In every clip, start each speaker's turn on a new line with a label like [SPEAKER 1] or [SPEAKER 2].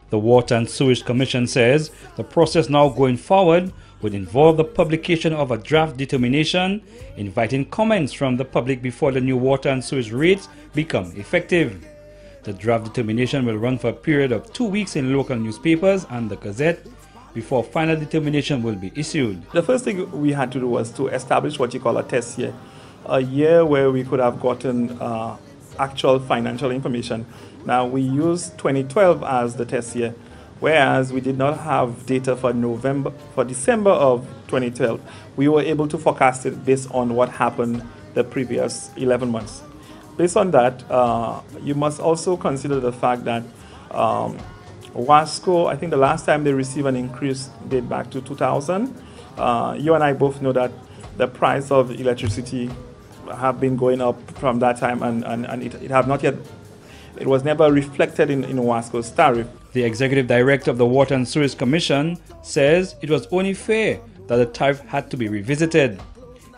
[SPEAKER 1] The Water and Sewage Commission says the process now going forward would involve the publication of a draft determination inviting comments from the public before the new water and sewage rates become effective. The draft determination will run for a period of 2 weeks in local newspapers and the Gazette before final determination will be issued.
[SPEAKER 2] The first thing we had to do was to establish what you call a test year, a year where we could have gotten actual financial information. Now we used 2012 as the test year, whereas we did not have data for December of 2012. We were able to forecast it based on what happened the previous 11 months. Based on that, you must also consider the fact that Wasco, I think the last time they received an increase date back to 2000. You and I both know that the price of electricity have been going up from that time, and it have not yet. It was never reflected in Wasco's tariff.
[SPEAKER 1] The executive director of the Water and Sewage Commission says it was only fair that the tariff had to be revisited.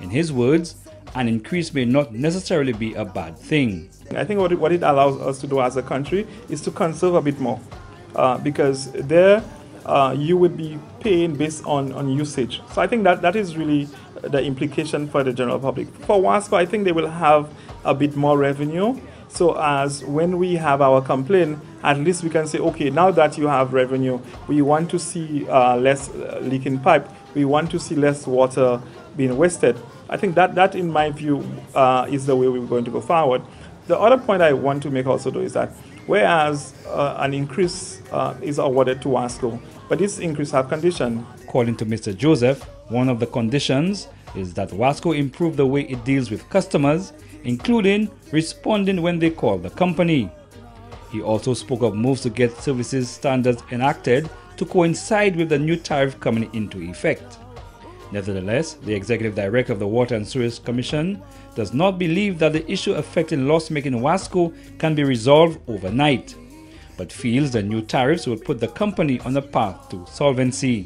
[SPEAKER 1] In his words, an increase may not necessarily be a bad thing.
[SPEAKER 2] I think what it allows us to do as a country is to conserve a bit more, because there you would be paying based on usage. So I think that is really the implication for the general public. For Wasco, I think they will have a bit more revenue. So as when we have our complaint, at least we can say, okay, now that you have revenue, we want to see less leaking pipe. We want to see less water being wasted. I think that in my view, is the way we're going to go forward. The other point I want to make also, though, is that whereas an increase is awarded to Wasco, but this increase have condition.
[SPEAKER 1] According to Mr. Joseph, one of the conditions is that Wasco improve the way it deals with customers, including responding when they call the company. He also spoke of moves to get services standards enacted to coincide with the new tariff coming into effect. Nevertheless, the executive director of the Water and Sewage Commission does not believe that the issue affecting loss-making Wasco can be resolved overnight, but feels the new tariffs will put the company on a path to solvency.